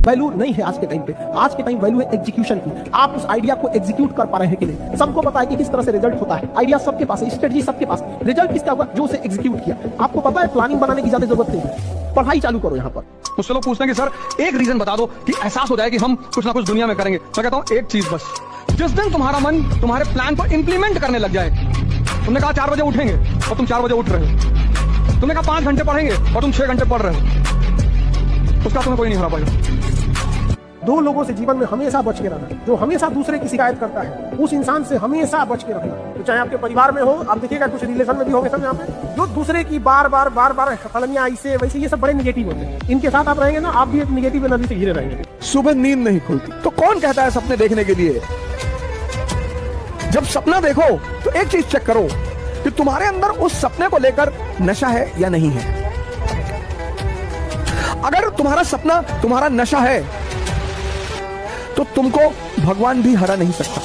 Value नहीं है आज के टाइम पे। आज के टाइम वैल्यू है एग्जीक्यूशन की। आप उस आइडिया को एग्जीक्यूट कर पा रहे हैं कि नहीं। सबको पता है कि किस तरह से रिजल्ट होता है, आइडिया सबके पास है, स्ट्रेटजी सबके पास, रिजल्ट किसका हुआ, जो उसे एग्जीक्यूट किया। आपको पता है प्लानिंग बनाने की ज्यादा जरूरत नहीं, पढ़ाई चालू करो। यहाँ पर मुझसे लोग पूछते हैं कि सर एक रीजन बता दो कि एहसास हो जाए कि हम कुछ ना कुछ दुनिया में करेंगे। मैं कहता हूँ एक चीज बस, जिस दिन तुम्हारा मन तुम्हारे प्लान को इंप्लीमेंट करने लग जाए, तुमने कहा 4 बजे उठेंगे और तुम 4 बजे उठ रहे हो, तुमने कहा 5 घंटे पढ़ेंगे और तुम 6 घंटे पढ़ रहे हो, उसका तुम्हें कोई नहीं हरा पाएगा। 2 लोगों से जीवन में हमेशा बच के रहना। जो हमेशा दूसरे की शिकायत करता है उस इंसान से हमेशा बच के रहना। तो चाहे आपके परिवार में हो, आप देखिएगा कुछ रिलेशन में भी होंगे सब यहाँ पे, जो दूसरे की बार बार खलनियां ऐसे वैसे, ये सब बड़े निगेटिव होते हैं। इनके साथ आप रहेंगे ना, आप भी एक निगेटिव एनर्जी से घिरे रहेंगे। सुबह नींद नहीं खुलती तो कौन कहता है सपने देखने के लिए? जब सपना देखो तो एक चीज चेक करो कि तुम्हारे अंदर उस सपने को लेकर नशा है या नहीं है। अगर तुम्हारा सपना तुम्हारा नशा है तो तुमको भगवान भी हरा नहीं सकता।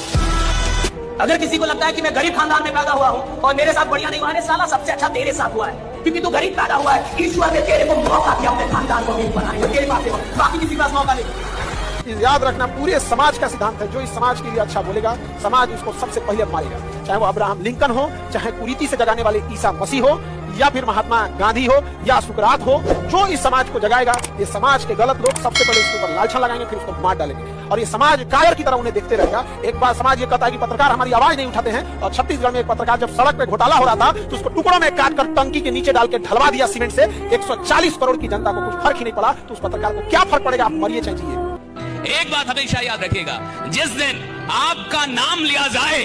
अगर किसी को लगता है कि मैं गरीब खानदान में पैदा हुआ हूँ और मेरे साथ बढ़िया नहीं हुआ है, साला सबसे अच्छा तेरे साथ हुआ है, क्योंकि तू गरीब पैदा हुआ है। ईश्वर ने तेरे को मौका दिया अपने खानदान को गरीब बनाने का, तेरे पास है, बाकी किसी के पास मौका नहीं। याद रखना, पूरे समाज का सिद्धांत है, जो इस समाज के लिए अच्छा बोलेगा समाज उसको सबसे पहले मारेगा। चाहे वो अब्राहम लिंकन हो, चाहे कुरीति से जगाने वाले ईसा मसीह हो, या फिर महात्मा गांधी हो, या सुकरात हो, जो इस समाज को जगाएगा, ये समाज के गलत लोग सबसे पहले इसके ऊपर लालछा लगाएंगे, फिर उसको मार डालेंगे। और ये समाज कायर की तरह उन्हें देखते रहेगा। एक बार समाज ये कहता है कि पत्रकार हमारी आवाज नहीं उठाते हैं, और छत्तीसगढ़ में एक पत्रकार जब सड़क पे घोटाला हो रहा था तो उसको टुकड़ों में काट कर टंकी के नीचे डाल के ढलवा दिया सीमेंट से। 140 करोड़ की जनता को कुछ फर्क ही नहीं पड़ा, तो उस पत्रकार को क्या फर्क पड़ेगा? आप मरिए चाहे जिए। एक बात हमेशा याद रखिएगा, जिस दिन आपका नाम लिया जाए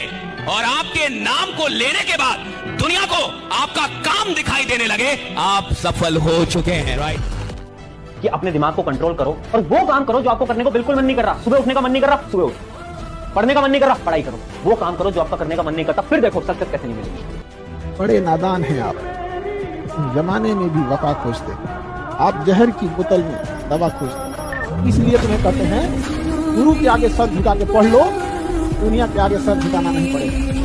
और आपके नाम को लेने के बाद दुनिया को आपका काम दिखाई देने लगे, आप सफल हो चुके हैं। राइट? कि अपने दिमाग को कंट्रोल करो और वो काम करो जो आपको करने को बिल्कुल मन नहीं कर रहा। सुबह उठने का मन नहीं कर रहा, सुबह उठो। पढ़ने का मन नहीं कर रहा, पढ़ाई करो। वो काम करो जो आपका करने का मन नहीं करता, फिर देखो सक्सेस कैसे नहीं मिलेगी। बड़े नादान हैं आप। जमाने में भी वफा खोजते, आप जहर की बोतल में दवा खोजते। इसलिए तुम्हें कहते हैं गुरु के आगे सर झुका के पढ़ लो, दुनिया के आगे सर झुकाना नहीं पड़ेगा।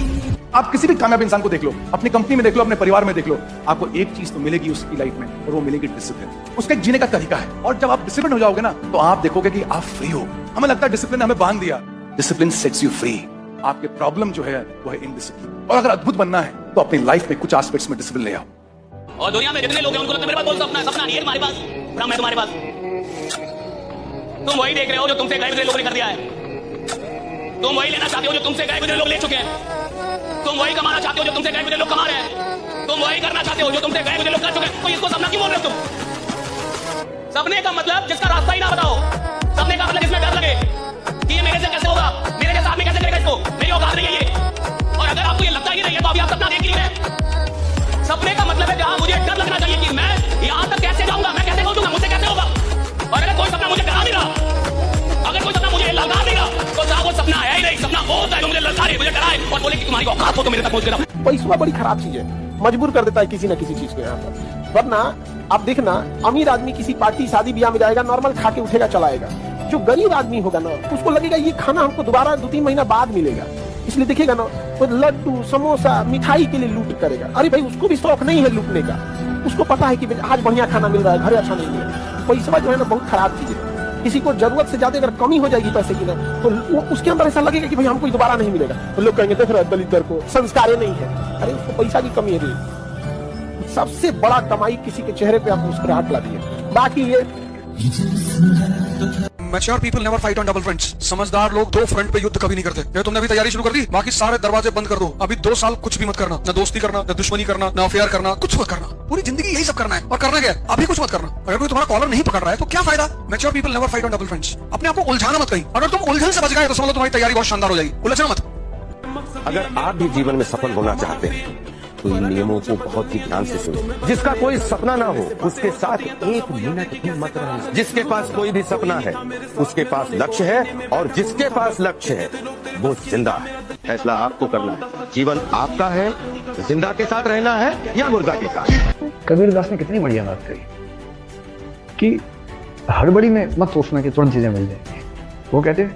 आप किसी भी कामयाब इंसान को देख लो, अपनी कंपनी में देख लो, अपने परिवार में देख लो, आपको एक चीज तो मिलेगी उसकी लाइफ में, और वो मिलेगी डिसिप्लिन। उसका एक जीने का तरीका है। और जब आप डिसिप्लिन हो जाओगे ना, तो आप देखोगे कि आप फ्री हो। हमें लगता है डिसिप्लिन ने हमें बांध दिया। Discipline sets you free. आपके प्रॉब्लम जो है वो है इनडिसिप्लिन। और अगर अद्भुत बनना है तो अपनी लाइफ में कुछ एस्पेक्ट्स में डिसिप्लिन ले आओ। और दुनिया में जितने लोग हैं उनको लगता है मेरे पास सपना है, सपना नहीं है तुम्हारे पास, भ्रम है तुम्हारे पास। तुम वही देख रहे हो जो तुमसे गए गुजरे लोगों ने कर दिया है। तुम वही लेना चाहते हो जो तुमसे गए गुजरे लोग ले चुके हैं। तुम वही कमाना चाहते हो जो तुमसे गए गुजरे लोग कमा रहे हैं। तुम वही करना चाहते हो जो तुमसे गए गुजरे लोग कर चुके हैं। तो इसको सपना क्यों बोल रहे हो तुम? सपने का मतलब जिसका रास्ता ही ना बताओ। सपने का मतलब जिसमें डर लगे कि ये मेरे से कैसे होगा, मेरे जैसा आदमी कैसे करेगा इसको, मेरी औकात नहीं है ये। और अगर आपको ये लगता ही नहीं है तो अभी आप सपना देख लीजिए। सपने का मतलब है जहां मुझे डर लगना चाहिए कि मैं यहां तक कैसे जाऊंगा, मैं कैसे पहुंचूंगा, मुझसे कैसे होगा। और अगर कोई सपना मुझे डरा नहीं रहा, अगर कोई सपना मुझे लगा देगा, तो वो सपना है ही नहीं। सपना वो होता है जो मुझे ललकारे, मुझे डराए और बोले कि तुम्हारी औकात हो तो मेरे तक पहुंच गया। पैसा बड़ी खराब चीज है, मजबूर कर देता है किसी न किसी चीज को यहाँ पर। वरना आप देखना, अमीर आदमी किसी पार्टी शादी ब्याह में जाएगा, नॉर्मल खा के उठेगा चला आएगा। जो गरीब आदमी होगा ना, उसको लगेगा ये खाना हमको दोबारा 2-3 महीना बाद मिलेगा, इसलिए देखिएगा ना वो लड्डू समोसा मिठाई के लिए लूट करेगा। अरे भाई, उसको भी शौक नहीं है लूटने का, उसको पता है कि आज बढ़िया खाना मिल रहा है, घर अच्छा नहीं मिल रहा है। पैसा जो है ना बहुत खराब चीज है। किसी को जरूरत से ज्यादा अगर कमी हो जाएगी पैसे की ना, तो वो उसके अंदर ऐसा लगेगा कि भाई हमको दोबारा नहीं मिलेगा। तो लोग कहेंगे देख रहे दलित को संस्कार नहीं है। अरे उसको पैसा की कमी है। सबसे बड़ा कमाई किसी के चेहरे पे आप मुस्कुराहट ला दिए। बाकी ये mature people never fight on double fronts. समझदार लोग 2 फ्रंट पे युद्ध कभी नहीं करते। ये तुमने अभी तैयारी शुरू कर दी, बाकी सारे दरवाजे बंद कर दो। अभी 2 साल कुछ भी मत करना, न दोस्ती करना, न दुश्मनी करना, न अफेयर करना, कुछ मत करना। पूरी जिंदगी यही सब करना है। और करना क्या है? अभी कुछ मत करना। अगर कोई तुम्हारा कॉलर नहीं पकड़ रहा है तो क्या फायदा? Mature people never fight on double fronts. अपने आप को उलझाना मत कहीं। अगर तुम उलझन से बच गए तो समझ लो तुम्हारी तैयारी बहुत शानदार हो जाएगी। उलझना मत। अगर आप भी जीवन में सफल होना चाहते हैं तो इन नियमों को बहुत ही ध्यान से सुनिए। जिसका कोई सपना ना हो उसके साथ 1 मिनट भी मत रहिए। जिसके पास कोई भी सपना है उसके पास लक्ष्य है, और जिसके पास लक्ष्य है वो जिंदा है। फैसला आपको करना है। जीवन आपका है, जिंदा के साथ रहना है या मुर्दा के साथ। कबीरदास ने कितनी बढ़िया बात कही कि हड़बड़ी में मत सोचना कि तुरंत चीजें मिल जाएंगी। वो कहते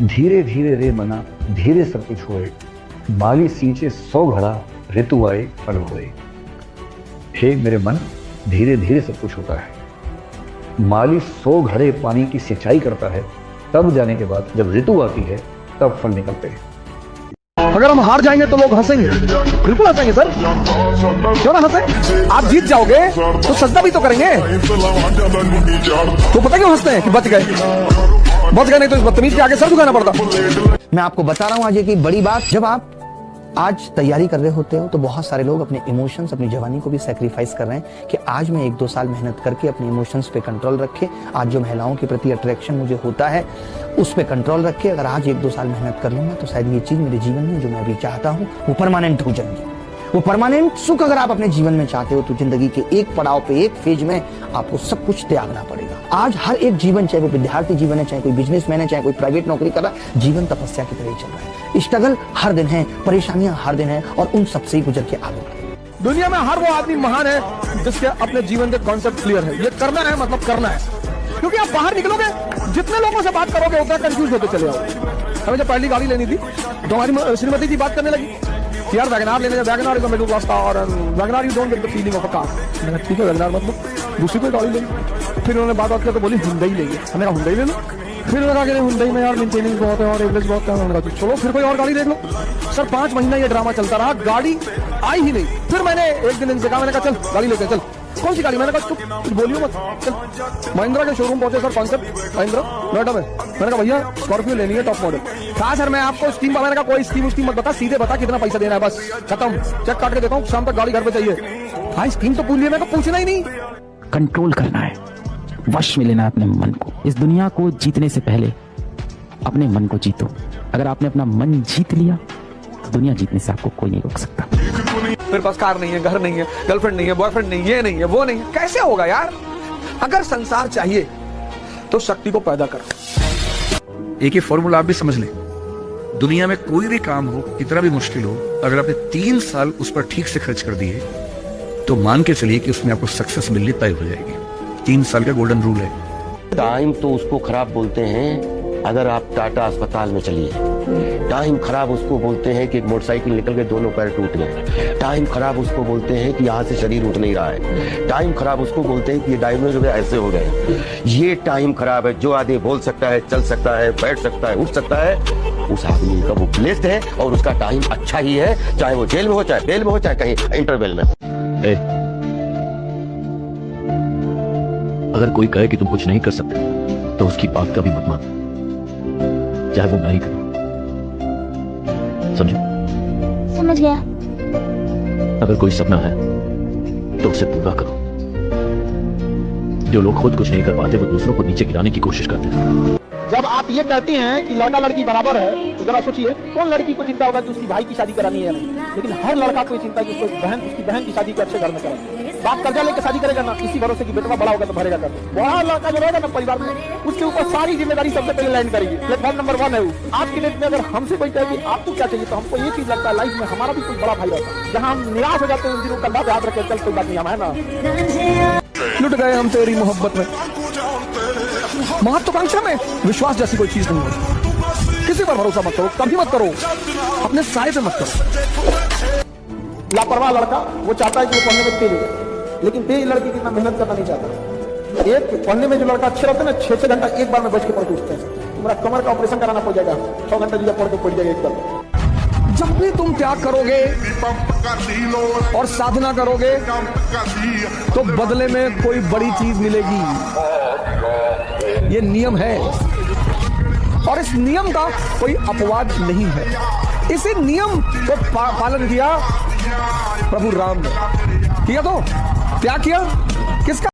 धीरे धीरे रे मना, धीरे सब कुछ होए, बाली सींचे 100 घड़ा, ऋतु आए फल होए। हे मेरे मन, धीरे धीरे सब कुछ होता है। माली 100 घड़े पानी की सिंचाई करता है, तब जाने के बाद जब ऋतु आती है तब फल निकलते हैं। अगर हम हार जाएंगे तो लोग हंसेंगे, बिल्कुल हंसेंगे सर, क्यों ना हंसे? आप जीत जाओगे तो सजदा भी तो करेंगे। तो पता क्यों हंसते हैं कि बच गए नहीं तो इस बदतमीज के आगे सर झुकाना पड़ता। मैं आपको बता रहा हूं आज एक बड़ी बात, जब आप आज तैयारी कर रहे होते हो तो बहुत सारे लोग अपने इमोशंस, अपनी जवानी को भी सैक्रिफाइस कर रहे हैं कि आज मैं 1-2 साल मेहनत करके अपने इमोशंस पे कंट्रोल रखे, आज जो महिलाओं के प्रति अट्रैक्शन मुझे होता है उस पे कंट्रोल रखे, अगर आज 1-2 साल मेहनत कर लूंगा तो शायद ये चीज मेरे जीवन में जो मैं अभी चाहता हूँ वो परमानेंट हो जाएंगी। वो परमानेंट सुख अगर आप अपने जीवन में चाहते हो तो जिंदगी के एक पड़ाव पे, एक फेज में आपको सब कुछ त्यागना पड़ेगा। आज हर एक जीवन, चाहे वो विद्यार्थी जीवन है, चाहे कोई बिजनेसमैन है, चाहे कोई प्राइवेट नौकरी कर रहा है, जीवन तपस्या की तरह ही चल रहा है। स्ट्रगल हर दिन है, परेशानियां हर दिन है और उन सबसे ही गुजर के आगे। दुनिया में हर वो आदमी महान है जिसके अपने जीवन के कॉन्सेप्ट क्लियर है। ये करना है मतलब करना है, क्योंकि आप बाहर निकलोगे जितने लोगों से बात करोगे उतना कंफ्यूज होते चले आओगे। हमें जब पहली गाड़ी लेनी थी तो हमारी श्रीमती जी बात करने लगी कि यार वैगनार लेने, WagonR is a middle class car and WagonR you don't get the feeling of a car. मैंने ठीक है वैगनार मतलब दूसरी कोई गाड़ी लेंगे। फिर उन्होंने बात किया तो बोली हुंडई लेंगे। हमने कहा हुंडई ले लो। फिर उन्होंने कहा कि हुंडई में यार मेंटेनेंस बहुत है और एवरेज बहुत कम है। चलो फिर कोई और गाड़ी देख लो। सर 5 महीना ये ड्रामा चलता रहा, गाड़ी आई ही नहीं। फिर मैंने एक दिन इनसे कहा, मैंने कहा चल गाड़ी लेते चल। कौन सी गाड़ी? मैंने कहा कुछ बोलियो मत, चल। महिंद्रा के शोरूम पहुंचे सर, कॉन्सेप्ट महिंद्रा नोएडा में। मैंने कहा भैया स्कॉर्पियो लेनी है टॉप मॉडल। कहा सर मैं आपको स्कीम, मैंने कहा कोई स्कीम मत बता, सीधे बता कितना पैसा देना है, बस खत्म। चेक काट के देखो शाम तक गाड़ी घर पे चाहिए। हाँ स्कीम तो पूछ लिया, मैं पूछना ही नहीं। कंट्रोल करना है, वश में लेना है अपने मन को। इस दुनिया को जीतने से पहले अपने मन को जीतो। अगर आपने अपना मन जीत लिया, दुनिया जीतने से आपको कोई नहीं रोक सकता। मेरे पास कार नहीं है, घर नहीं है, गर्लफ्रेंड नहीं है, बॉयफ्रेंड नहीं है, ये नहीं है, वो नहीं है, कैसे होगा यार? अगर संसार चाहिए तो शक्ति को पैदा करो। एक ही फॉर्मूला आप भी समझ लें, दुनिया में कोई भी काम हो, कितना भी मुश्किल हो, अगर आपने 3 साल उस पर ठीक से खर्च कर दिए तो मान के चलिए कि उसमें आपको सक्सेस मिलनी तय हो जाएगी। 3 साल का गोल्डन रूल है। टाइम तो उसको खराब बोलते हैं अगर आप टाटा अस्पताल में चलिए। टाइम खराब उसको बोलते हैं कि एक मोटरसाइकिल निकल के दोनों पैर टूट गए। टाइम खराब उसको बोलते हैं कि यहाँ से शरीर उठ नहीं रहा है। टाइम खराब उसको बोलते हैं कि ये डायग्नोज हो गया, ऐसे हो गए। ये टाइम खराब है। जो आदमी बोल सकता है, चल सकता है, बैठ सकता है, उठ सकता है, उस आदमी का वो ब्लेस्ड है और उसका टाइम अच्छा ही है, चाहे वो जेल में हो, चाहे बेल में हो, चाहे कहीं इंटरवेल में। अगर कोई कहे कि तुम कुछ नहीं कर सकते तो उसकी बात का भी मत मान, चाहे वो नहीं करे। समझो? समझ गया। अगर कोई सपना है तो उसे पूरा करो। जो लोग खुद कुछ नहीं कर पाते वो दूसरों को नीचे गिराने की कोशिश करते हैं। जब आप ये कहते हैं कि लड़का लड़की बराबर है तो जरा सोचिए, कौन लड़की को चिंता होगा कि उसकी भाई की शादी करानी है नहीं, लेकिन हर लड़का को चिंता है कि उसकी बहन की शादी अच्छे घर में करानी। बाप कर्जा लेकर शादी करेगा ना, इसी भरोसे की बेटा बड़ा होगा तो भरेगा कर्जा। बड़ा लड़का जो रहेगा ना परिवार में, उसके ऊपर सारी जिम्मेदारी सबसे पहले लैंड करेगी। प्लेटफॉर्म नंबर 1 है वो। आज के डेट में अगर हमसे कोई कहे कि आपको क्या चाहिए, तो हमको ये चीज लगता है लाइफ में हमारा भी कोई बड़ा भाई रहता है। जहाँ हम निराश हो जाते हैं उन दिनों कंधा पे हाथ रखे, चल कोई बात नहीं, हम है ना। लुट गए हम तेरी मोहब्बत में, महत्वाकांक्षा में विश्वास जैसी कोई चीज नहीं है। किसी पर भरोसा मत करो, कभी मत करो, अपने साए पे मत करो। लापरवाह लड़का वो चाहता है कि वो पढ़ने में तेज हो जाए, लेकिन तेज लड़की कितना मेहनत करना नहीं चाहता। एक पढ़ने में जो लड़का अच्छे रहते हैं ना, 6-6 घंटा एक बार में बच के पढ़ के उठते हैं। तुम्हारा कमर का ऑपरेशन कराना पड़ जाएगा, 6 घंटा जो पढ़ के पड़ जाएगा एक बार। जब भी तुम त्याग करोगे और साधना करोगे तो बदले में कोई बड़ी चीज मिलेगी। ये नियम है और इस नियम का कोई अपवाद नहीं है। इसी नियम को पालन किया प्रभु राम ने। किया तो त्याग किया किसका?